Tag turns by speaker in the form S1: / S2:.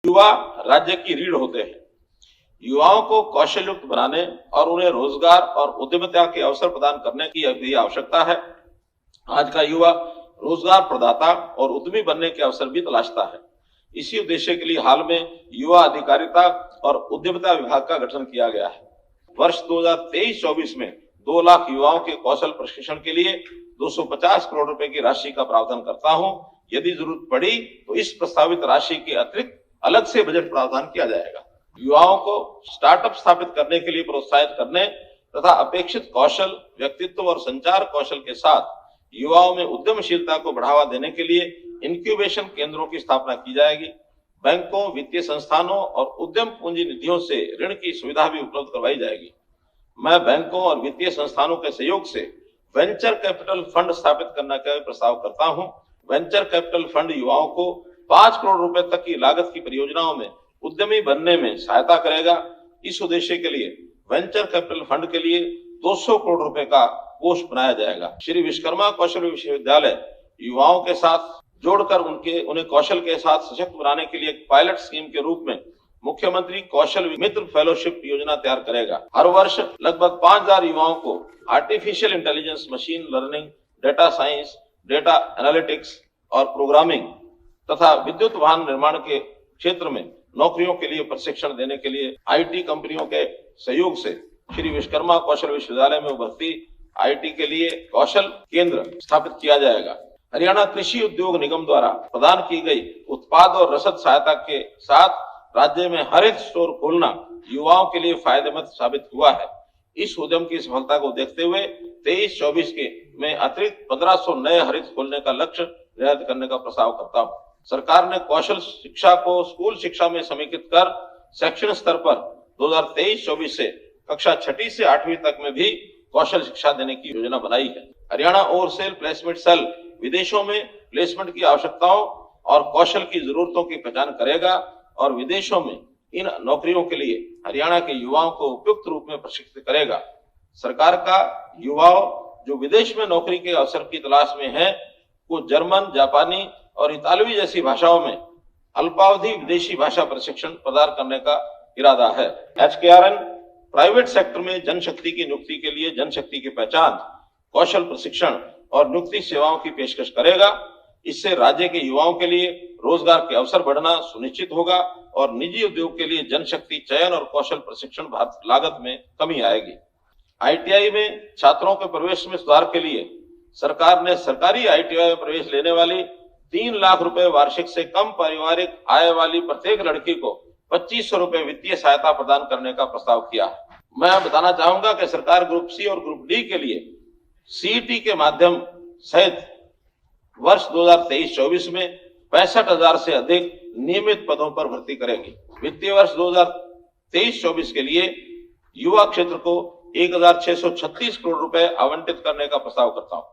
S1: युवा राज्य की रीढ़ होते हैं। युवाओं को कौशल युक्त बनाने और उन्हें रोजगार और उद्यमिता के अवसर प्रदान करने की भी आवश्यकता है। आज का युवा रोजगार प्रदाता और उद्यमी बनने के अवसर भी तलाशता है। इसी उद्देश्य के लिए हाल में युवा अधिकारिता और उद्यमिता विभाग का गठन किया गया है। वर्ष 2023-24 में 2 लाख युवाओं के कौशल प्रशिक्षण के लिए 250 करोड़ रुपए की राशि का प्रावधान करता हूं। यदि जरूरत पड़ी तो इस प्रस्तावित राशि के अतिरिक्त अलग से बजट प्रावधान किया जाएगा। युवाओं को स्टार्टअप स्थापित करने के लिए प्रोत्साहित करने तथा अपेक्षित कौशल, व्यक्तित्व और संचार कौशल के साथ युवाओं में उद्यमशीलता को बढ़ावा देने के लिए इंक्यूबेशन केंद्रों की स्थापना की जाएगी। बैंकों, वित्तीय संस्थानों और उद्यम पूंजी निधियों से ऋण की सुविधा भी उपलब्ध करवाई जाएगी। मैं बैंकों और वित्तीय संस्थानों के सहयोग से वेंचर कैपिटल फंड स्थापित करने का प्रस्ताव करता हूं। वेंचर कैपिटल फंड युवाओं को 5 करोड़ रुपए तक की लागत की परियोजनाओं में उद्यमी बनने में सहायता करेगा। इस उद्देश्य के लिए वेंचर कैपिटल फंड के लिए 200 करोड़ रुपए का कोष बनाया जाएगा। श्री विश्वकर्मा कौशल विश्वविद्यालय युवाओं के साथ जोड़कर उन्हें कौशल के साथ सशक्त बनाने के लिए एक पायलट स्कीम के रूप में मुख्यमंत्री कौशल मित्र फेलोशिप योजना तैयार करेगा। हर वर्ष लगभग 5000 युवाओं को artificial intelligence, machine learning, data science, data analytics और प्रोग्रामिंग तथा विद्युत वाहन निर्माण के क्षेत्र में नौकरियों के लिए प्रशिक्षण देने के लिए आईटी कंपनियों के सहयोग से श्री विश्वकर्मा कौशल विश्वविद्यालय में उभरती आईटी के लिए कौशल केंद्र स्थापित किया जाएगा। हरियाणा कृषि उद्योग निगम द्वारा प्रदान की गई उत्पाद और रसद सहायता के साथ राज्य में हरित स्टोर खोलना युवाओं के लिए फायदेमंद साबित हुआ है। इस उद्यम की सफलता को देखते हुए 23-24 में अतिरिक्त 1500 नए हरित खोलने का लक्ष्य निर्धारित करने का प्रस्ताव करता हूँ। सरकार ने कौशल शिक्षा को स्कूल शिक्षा में समेकित कर शैक्षणिक स्तर पर 2023-24 से कक्षा 6ठी से 8वीं तक में भी कौशल शिक्षा देने की योजना बनाई है। हरियाणा ओवरसेल प्लेसमेंट सेल विदेशों में प्लेसमेंट की आवश्यकताओं और कौशल की जरूरतों की पहचान करेगा और विदेशों में इन नौकरियों के लिए हरियाणा के युवाओं को उपयुक्त रूप में प्रशिक्षित करेगा। सरकार का युवाओं जो विदेश में नौकरी के अवसर की तलाश में है को जर्मन, जापानी और इतालवी जैसी भाषाओं में अल्पावधि विदेशी भाषा प्रशिक्षण प्रदान करने का इरादा है। HKRN प्राइवेट सेक्टर में जनशक्ति की नियुक्ति के लिए जनशक्ति की पहचान, कौशल प्रशिक्षण और नियुक्ति सेवाओं की पेशकश करेगा। इससे राज्य के युवाओं के लिए रोजगार के अवसर बढ़ना सुनिश्चित होगा और निजी उद्योग के लिए जनशक्ति चयन और कौशल प्रशिक्षण लागत में कमी आएगी। ITI में छात्रों के प्रवेश में सुधार के लिए सरकार ने सरकारी ITI में प्रवेश लेने वाली 3 लाख रुपए वार्षिक से कम पारिवारिक आय वाली प्रत्येक लड़की को 2500 रुपए वित्तीय सहायता प्रदान करने का प्रस्ताव किया है। मैं बताना चाहूंगा कि सरकार ग्रुप सी और ग्रुप डी के लिए CET के माध्यम सहित वर्ष 2023-24 में 65,000 से अधिक नियमित पदों पर भर्ती करेगी। वित्तीय वर्ष 2023-24 के लिए युवा क्षेत्र को 1636 करोड़ रुपए आवंटित करने का प्रस्ताव करता हूं।